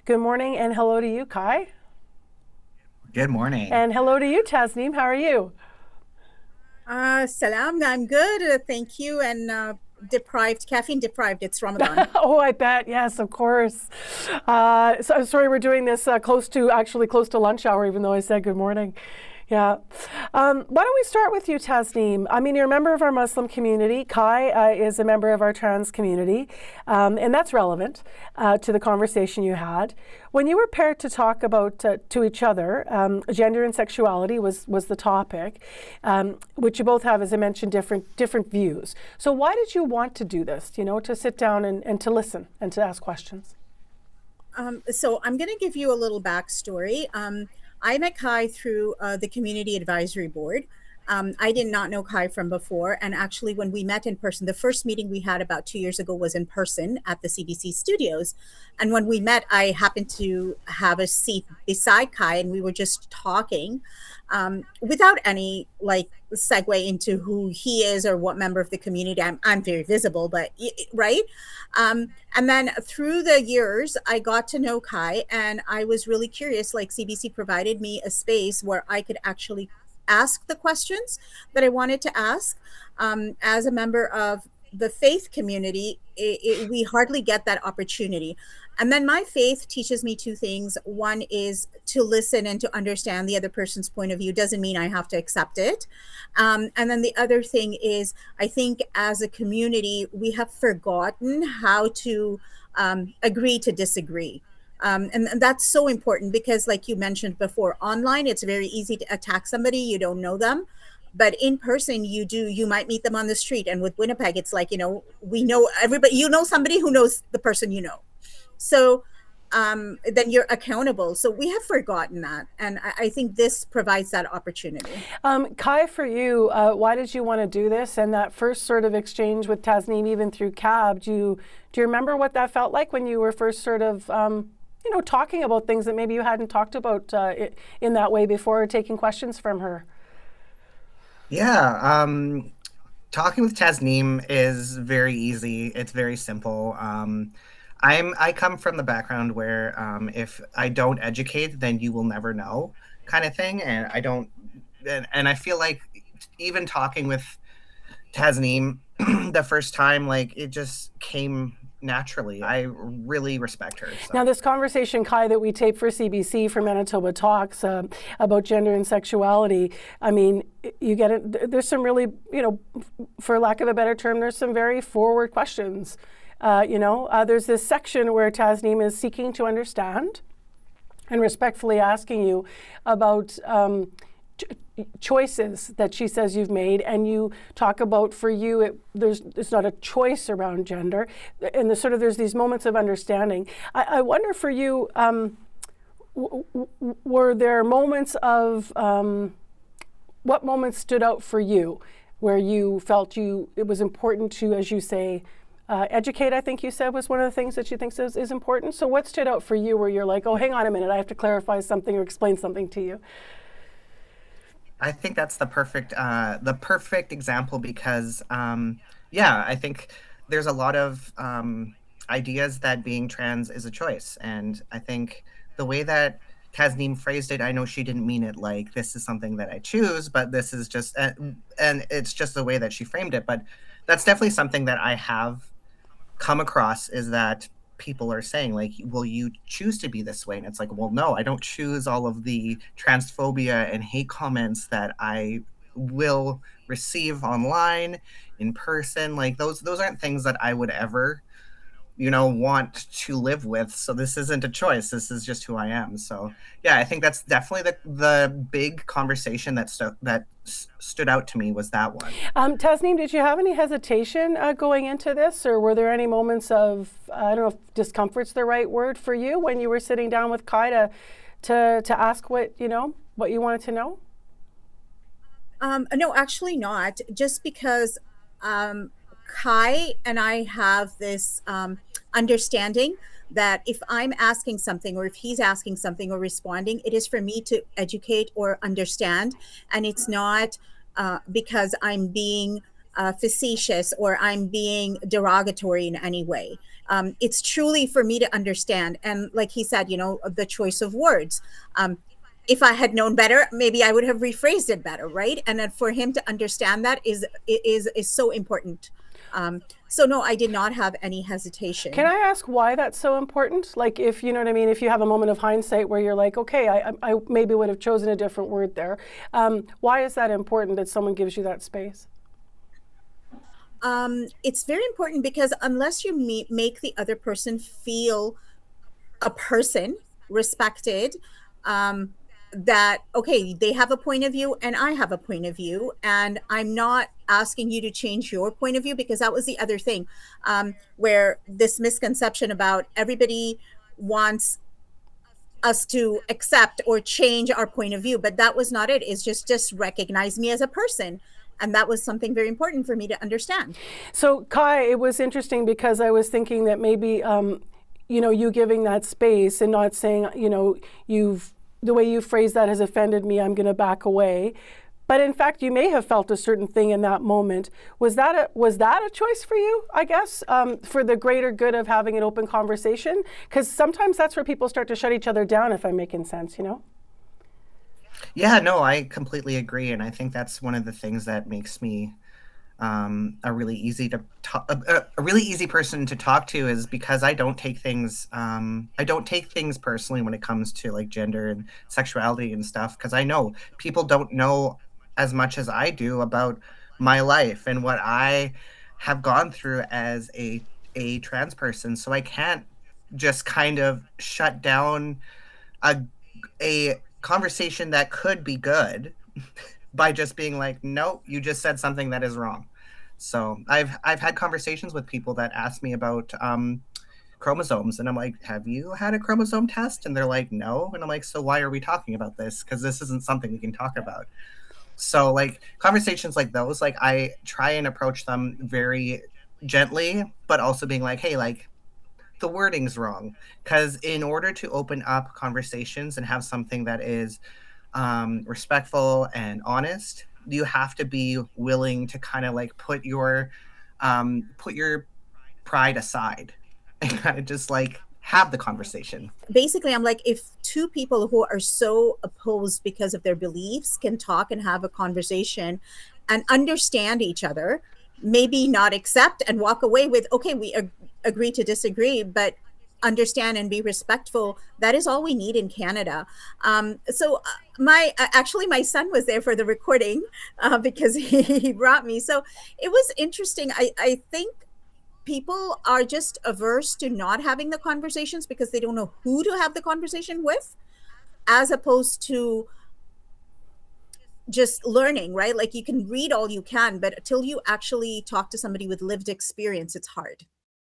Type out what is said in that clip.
Good morning and hello to you, Kai. Good morning. And hello to you, Tasneem. How are you? Salam, I'm good. Thank you. And caffeine deprived. It's Ramadan. Oh, I bet. Yes, of course. So sorry, we're doing this close to lunch hour, even though I said good morning. Yeah. Why don't we start with you, Tasneem? I mean, you're a member of our Muslim community. Kai is a member of our trans community, and that's relevant to the conversation you had. When you were paired to talk about to each other, gender and sexuality was the topic, which you both have, as I mentioned, different views. So why did you want to do this? To sit down and to listen and to ask questions. So I'm going to give you a little backstory. I met Kai through the Community Advisory Board. I did not know Kai from before. And actually, when we met in person, the first meeting we had about 2 years ago was in person at the CBC studios. And when we met, I happened to have a seat beside Kai, and we were just talking without any segue into who he is or what member of the community. I'm very visible, but right. And then through the years, I got to know Kai, and I was really curious. Like, CBC provided me a space where I could actually ask the questions that I wanted to ask. As a member of the faith community, we hardly get that opportunity. And then my faith teaches me two things. One is to listen and to understand the other person's point of view. Doesn't mean I have to accept it. And then the other thing is, I think as a community, we have forgotten how to agree to disagree. And that's so important because, like you mentioned before, online, it's very easy to attack somebody. You don't know them. But in person, you might meet them on the street. And with Winnipeg, it's like, we know everybody, somebody who knows the person So then you're accountable. So we have forgotten that. And I think this provides that opportunity. Kai, for you, why did you want to do this? And that first sort of exchange with Tasneem, even through CAB, do you remember what that felt like when you were first sort of talking about things that maybe you hadn't talked about in that way before, taking questions from her? Yeah, talking with Tasneem is very easy. It's very simple. I come from the background where if I don't educate, then you will never know, kind of thing. And I don't, and I feel like even talking with Tasneem the first time, like it just came naturally. I really respect her. Now, So this conversation, Kai, that we taped for CBC for Manitoba Talks about gender and sexuality, I mean, you get it. There's some really, for lack of a better term, there's some very forward questions. There's this section where Tasneem is seeking to understand and respectfully asking you about choices that she says you've made, and you talk about, for you, it's not a choice around gender, and there's these moments of understanding. I wonder for you, were there moments of what moments stood out for you where you felt it was important to, as you say, educate, I think you said, was one of the things that you think is important. So what stood out for you where you're like, oh, hang on a minute, I have to clarify something or explain something to you? I think that's the perfect example because, yeah, I think there's a lot of ideas that being trans is a choice. And I think the way that Tasneem phrased it, I know she didn't mean it like this is something that I choose, but this is just, and it's just the way that she framed it. But that's definitely something that I have come across, is that people are saying, like, will you choose to be this way? And it's like, well, no, I don't choose all of the transphobia and hate comments that I will receive online, in person. Like those aren't things that I would ever want to live with. So this isn't a choice, this is just who I am. So yeah, I think that's definitely the big conversation stood out to me, was that one. Tasneem, did you have any hesitation going into this, or were there any moments of, I don't know if discomfort's the right word for you, when you were sitting down with Kai to ask what you wanted to know? No, actually not. Just because Kai and I have this understanding that if I'm asking something, or if he's asking something or responding, it is for me to educate or understand. And it's not because I'm being facetious or I'm being derogatory in any way. It's truly for me to understand. And like he said, you know, the choice of words. If I had known better, maybe I would have rephrased it better, right? And then for him to understand that is so important. So no, I did not have any hesitation. Can I ask why that's so important? Like, if you know what I mean, if you have a moment of hindsight where you're like, okay, I maybe would have chosen a different word there. Why is that important that someone gives you that space? It's very important because unless you make the other person feel a person, respected, um, that okay, they have a point of view and I have a point of view, and I'm not asking you to change your point of view, because that was the other thing, where this misconception about everybody wants us to accept or change our point of view, but that was not it. It's just recognize me as a person, and that was something very important for me to understand. So, Kai, it was interesting because I was thinking that maybe, you know, you giving that space and not saying, you know, the way you phrase that has offended me, I'm going to back away. But in fact, you may have felt a certain thing in that moment. Was that a choice for you, I guess, for the greater good of having an open conversation? Because sometimes that's where people start to shut each other down, if I'm making sense, you know? Yeah, no, I completely agree, and I think that's one of the things that makes me a really easy to a really easy person to talk to, is because I don't take things personally when it comes to like gender and sexuality and stuff, because I know people don't know as much as I do about my life and what I have gone through as a trans person, so I can't just kind of shut down a a conversation that could be good by just being like, no, you just said something that is wrong. So I've had conversations with people that ask me about chromosomes, and I'm like, have you had a chromosome test? And they're like, no. And I'm like, so why are we talking about this? Because this isn't something we can talk about. So like conversations like those, like I try and approach them very gently, but also being like, hey, like the wording's wrong. Because in order to open up conversations and have something that is respectful and honest, you have to be willing to kind of like put your pride aside and kind of just like have the conversation. Basically, I'm like, if two people who are so opposed because of their beliefs can talk and have a conversation and understand each other, maybe not accept and walk away with, okay, we agree to disagree, but understand and be respectful. That is all we need in Canada. So my actually my son was there for the recording, because he brought me. So it was interesting. I think people are just averse to not having the conversations because they don't know who to have the conversation with, as opposed to just learning, right? Like you can read all you can, but until you actually talk to somebody with lived experience, it's hard.